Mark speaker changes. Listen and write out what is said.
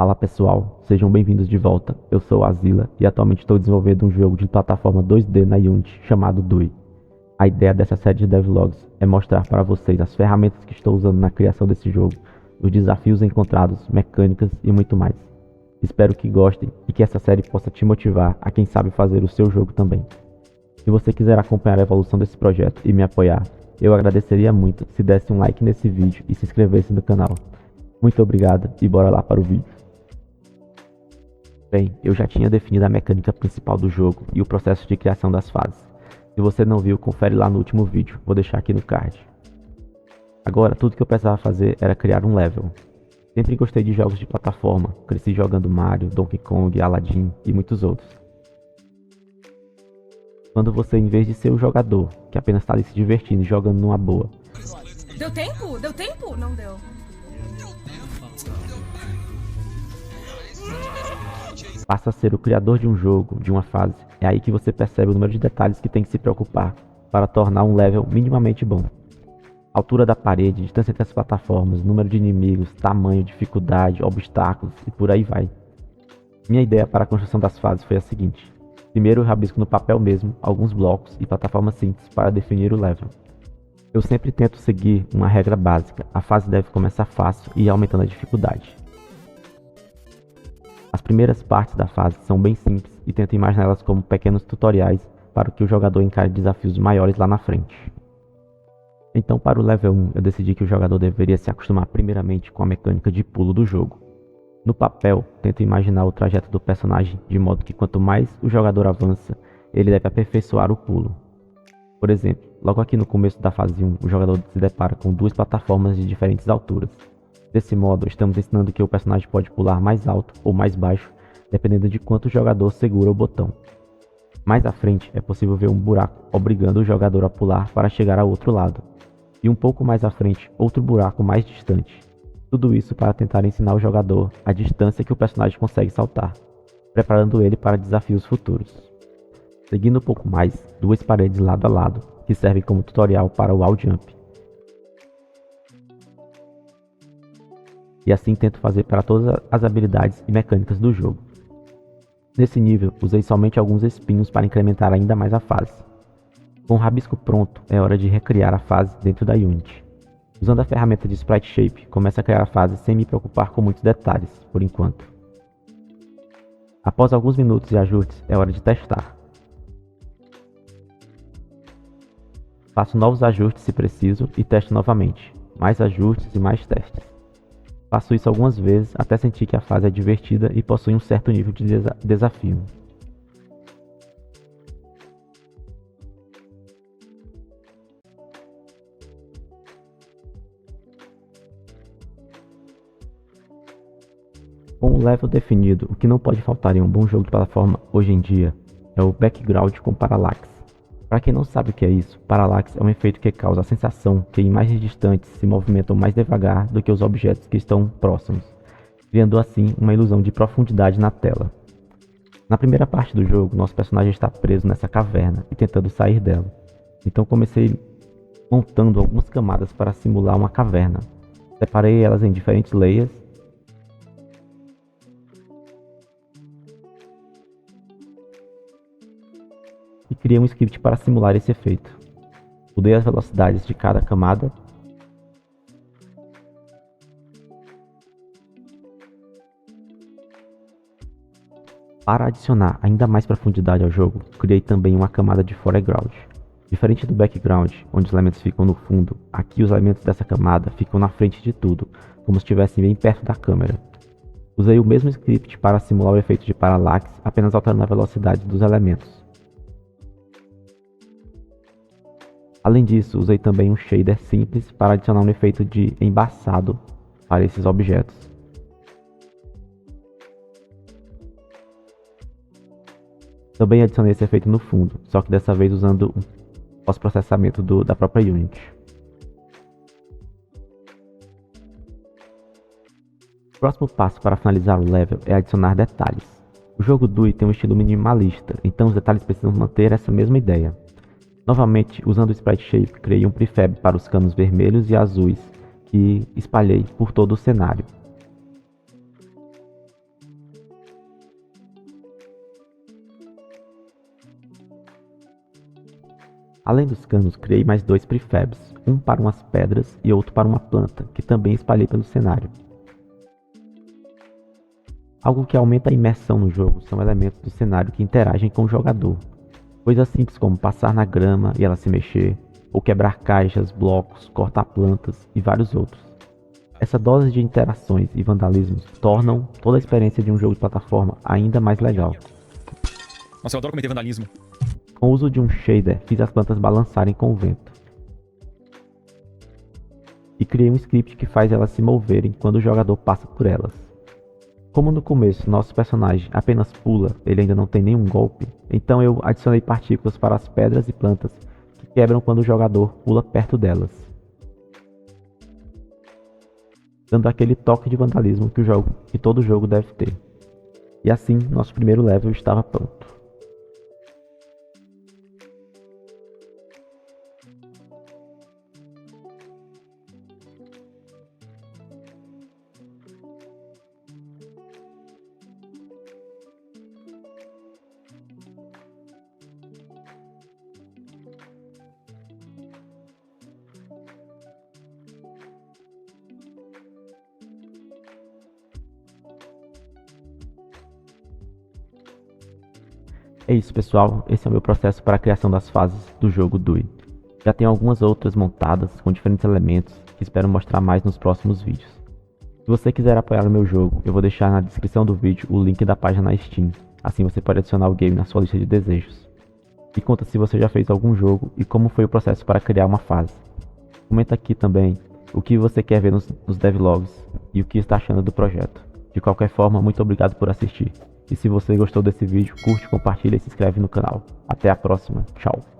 Speaker 1: Fala pessoal, sejam bem-vindos de volta. Eu sou a Zila e atualmente estou desenvolvendo um jogo de plataforma 2D na Unity chamado Dui. A ideia dessa série de devlogs é mostrar para vocês as ferramentas que estou usando na criação desse jogo, os desafios encontrados, mecânicas e muito mais. Espero que gostem e que essa série possa te motivar a quem sabe fazer o seu jogo também. Se você quiser acompanhar a evolução desse projeto e me apoiar, eu agradeceria muito se desse um like nesse vídeo e se inscrevesse no canal. Muito obrigado e bora lá para o vídeo. Bem, eu já tinha definido a mecânica principal do jogo e o processo de criação das fases. Se você não viu, confere lá no último vídeo, vou deixar aqui no card. Agora, tudo que eu precisava fazer era criar um level. Sempre gostei de jogos de plataforma, cresci jogando Mario, Donkey Kong, Aladdin e muitos outros. Quando você, em vez de ser o jogador, que apenas está ali se divertindo e jogando numa boa.
Speaker 2: Deu tempo? Deu tempo? Não deu.
Speaker 1: Passa a ser o criador de um jogo, de uma fase, é aí que você percebe o número de detalhes que tem que se preocupar para tornar um level minimamente bom. Altura da parede, distância entre as plataformas, número de inimigos, tamanho, dificuldade, obstáculos e por aí vai. Minha ideia para a construção das fases foi a seguinte. Primeiro eu rabisco no papel mesmo alguns blocos e plataformas simples para definir o level. Eu sempre tento seguir uma regra básica, a fase deve começar fácil e ir aumentando a dificuldade. As primeiras partes da fase são bem simples e tento imaginá-las como pequenos tutoriais para que o jogador encare desafios maiores lá na frente. Então, para o level 1, eu decidi que o jogador deveria se acostumar primeiramente com a mecânica de pulo do jogo. No papel, tento imaginar o trajeto do personagem de modo que quanto mais o jogador avança, ele deve aperfeiçoar o pulo. Por exemplo, logo aqui no começo da fase 1, o jogador se depara com duas plataformas de diferentes alturas. Desse modo, estamos ensinando que o personagem pode pular mais alto ou mais baixo, dependendo de quanto o jogador segura o botão. Mais à frente, é possível ver um buraco obrigando o jogador a pular para chegar ao outro lado. E um pouco mais à frente, outro buraco mais distante. Tudo isso para tentar ensinar o jogador a distância que o personagem consegue saltar, preparando ele para desafios futuros. Seguindo um pouco mais, duas paredes lado a lado, que servem como tutorial para o wall jump. E assim tento fazer para todas as habilidades e mecânicas do jogo. Nesse nível, usei somente alguns espinhos para incrementar ainda mais a fase. Com o rabisco pronto, é hora de recriar a fase dentro da Unity. Usando a ferramenta de Sprite Shape, começo a criar a fase sem me preocupar com muitos detalhes, por enquanto. Após alguns minutos de ajustes, é hora de testar. Faço novos ajustes se preciso e testo novamente, mais ajustes e mais testes. Faço isso algumas vezes até sentir que a fase é divertida e possui um certo nível de desafio. Com o level definido, o que não pode faltar em um bom jogo de plataforma hoje em dia é o background com parallax. Para quem não sabe o que é isso, parallax é um efeito que causa a sensação que imagens distantes se movimentam mais devagar do que os objetos que estão próximos, criando assim uma ilusão de profundidade na tela. Na primeira parte do jogo, nosso personagem está preso nessa caverna e tentando sair dela. Então comecei montando algumas camadas para simular uma caverna. Separei elas em diferentes layers e criei um script para simular esse efeito. Mudei as velocidades de cada camada para adicionar ainda mais profundidade ao jogo, criei também uma camada de foreground. Diferente do background, onde os elementos ficam no fundo, aqui os elementos dessa camada ficam na frente de tudo, como se estivessem bem perto da câmera. Usei o mesmo script para simular o efeito de parallax, apenas alterando a velocidade dos elementos. Além disso, usei também um shader simples para adicionar um efeito de embaçado para esses objetos. Também adicionei esse efeito no fundo, só que dessa vez usando o pós-processamento da própria Unity. O próximo passo para finalizar o level é adicionar detalhes. O jogo Dui tem um estilo minimalista, então os detalhes precisam manter essa mesma ideia. Novamente, usando o Sprite Shape, criei um prefab para os canos vermelhos e azuis que espalhei por todo o cenário. Além dos canos, criei mais 2 prefabs, um para umas pedras e outro para uma planta, que também espalhei pelo cenário. Algo que aumenta a imersão no jogo são elementos do cenário que interagem com o jogador. Coisas simples como passar na grama e ela se mexer, ou quebrar caixas, blocos, cortar plantas e vários outros. Essa dose de interações e vandalismos tornam toda a experiência de um jogo de plataforma ainda mais legal.
Speaker 3: Nossa, eu adoro cometer vandalismo.
Speaker 1: Com o uso de um shader, fiz as plantas balançarem com o vento. E criei um script que faz elas se moverem quando o jogador passa por elas. Como no começo nosso personagem apenas pula, ele ainda não tem nenhum golpe, então eu adicionei partículas para as pedras e plantas que quebram quando o jogador pula perto delas, dando aquele toque de vandalismo que todo jogo deve ter. E assim, nosso primeiro level estava pronto. É isso, pessoal, esse é o meu processo para a criação das fases do jogo Dewey. Já tenho algumas outras montadas com diferentes elementos que espero mostrar mais nos próximos vídeos. Se você quiser apoiar o meu jogo, eu vou deixar na descrição do vídeo o link da página na Steam, assim você pode adicionar o game na sua lista de desejos. Me conta se você já fez algum jogo e como foi o processo para criar uma fase. Comenta aqui também o que você quer ver nos devlogs e o que está achando do projeto. De qualquer forma, muito obrigado por assistir. E se você gostou desse vídeo, curte, compartilha e se inscreve no canal. Até a próxima. Tchau.